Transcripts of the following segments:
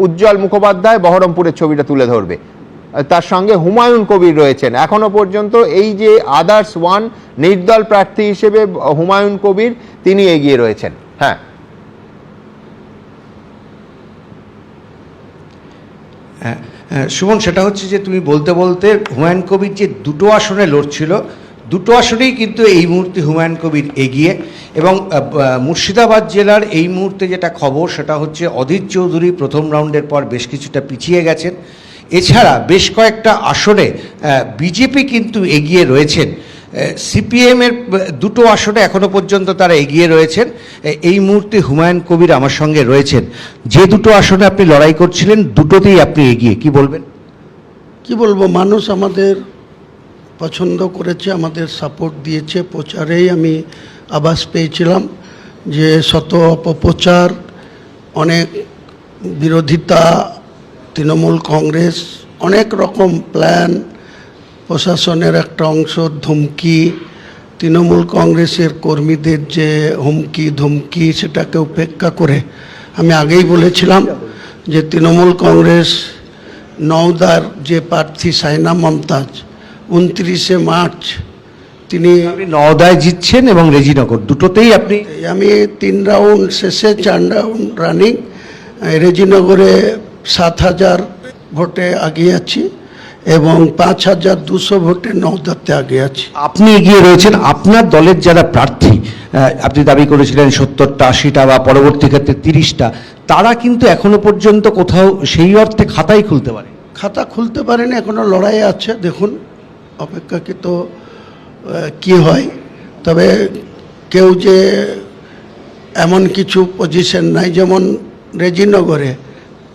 উজ্জ্বল মুখোপাধ্যায় বহরমপুরের ছবিটা তুলে ধরবে, তার সঙ্গে হুমায়ুন কবির রয়েছেন। এখনো পর্যন্ত এই যে আদার্স ওয়ান নির্দল প্রার্থী হিসেবে হুমায়ুন কবির তিনি এগিয়ে রয়েছেন। হ্যাঁ, সুমন, সেটা হচ্ছে যে তুমি বলতে বলতে হুমায়ুন কবির যে দুটো আসনে লড়ছিল, দুটো আসনেই কিন্তু এই মুহূর্তে হুমায়ুন কবির এগিয়ে। এবং মুর্শিদাবাদ জেলার এই মুহূর্তে যেটা খবর সেটা হচ্ছে অধীর চৌধুরী প্রথম রাউন্ডের পর বেশ কিছুটা পিছিয়ে গেছেন। এছাড়া বেশ কয়েকটা আসনে বিজেপি কিন্তু এগিয়ে রয়েছেন। সিপিএমের দুটো আসনে এখনো পর্যন্ত তারা এগিয়ে রয়েছেন। এই মুহূর্তে হুমায়ুন কবির আমার সঙ্গে রয়েছেন। যে দুটো আসনে আপনি লড়াই করছিলেন দুটোতেই আপনি এগিয়ে, কি বলবেন? কি বলবো, মানুষ আমাদের পছন্দ করেছে, আমাদের সাপোর্ট দিয়েছে। প্রচারেই আমি আভাস পেয়েছিলাম যে শত অপপ্রচার, অনেক বিরোধিতা, তৃণমূল কংগ্রেস অনেক রকম প্ল্যান, প্রশাসনের একটা অংশ ধমকি, তৃণমূল কংগ্রেসের কর্মীদের যে হুমকি ধমকি, সেটাকে উপেক্ষা করে আমি আগেই বলেছিলাম যে তৃণমূল কংগ্রেস নওদার যে প্রার্থী সাইনা মমতাজ 29শে মার্চ তিনি নওদায় জিতছেন এবং রেজিনগর দুটোতেই আপনি। আমি 3 রাউন্ড শেষে 4 রাউন্ড রানিং, রেজিনগরে 7,000 ভোটে এগিয়ে আছি এবং 5,200 ভোটে নওদাতে এগিয়ে আছি। আপনি এগিয়ে রয়েছেন। আপনার দলের যারা প্রার্থী, আপনি দাবি করেছিলেন 70টা 80টা বা পরবর্তী ক্ষেত্রে 30টা, তারা কিন্তু এখনো পর্যন্ত কোথাও সেই অর্থে খাতাই খুলতে পারে, খাতা খুলতে পারেনি, এখনো লড়াই আছে। দেখুন অপেক্ষাকৃত কি হয়। তবে কেউ যে এমন কিছু পজিশন নাই, যেমন রেজিনগরে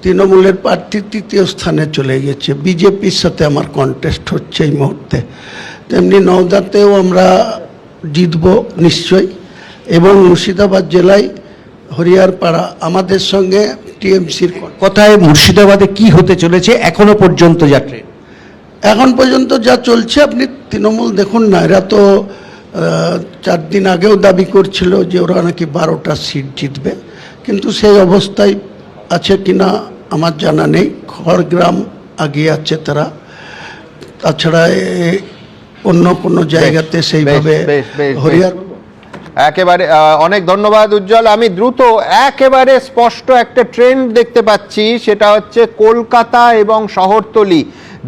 তৃণমূলের প্রার্থী 3য় স্থানে চলে গেছে, বিজেপির সাথে আমার কন্টেস্ট হচ্ছে এই মুহূর্তে। তেমনি নওদাতেও আমরা জিতব নিশ্চয়ই। এবং মুর্শিদাবাদ জেলায় হরিয়ারপাড়া আমাদের সঙ্গে টিএমসির কথায় মুর্শিদাবাদে কি হতে চলেছে এখনো পর্যন্ত যাত্রে? এখন পর্যন্ত যা চলছে, আপনি তৃণমূল দেখুন না, এরা তো 4 দিন আগেও দাবি করছিল যে ওরা নাকি 12টা সিট জিতবে, কিন্তু সেই অবস্থায় আছে কিনা আমার জানা নেই। খড়গ্রাম আগিয়ে আছে তারা, তাছাড়া অন্য কোনো জায়গাতে সেইভাবে হরিয়ার। একেবারে অনেক ধন্যবাদ উজ্জ্বল। আমি দ্রুত একেবারে স্পষ্ট একটা ট্রেন্ড দেখতে পাচ্ছি, সেটা হচ্ছে কলকাতা এবং শহরতলি,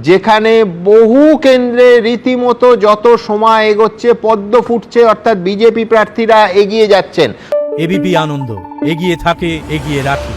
যেখানে বহু কেন্দ্রে রীতিমতো যত সময় এগোচ্ছে পদ্ম ফুটছে, অর্থাৎ বিজেপি প্রার্থীরা এগিয়ে যাচ্ছেন। এবিপি আনন্দ, এগিয়ে থাকে, এগিয়ে রাখে।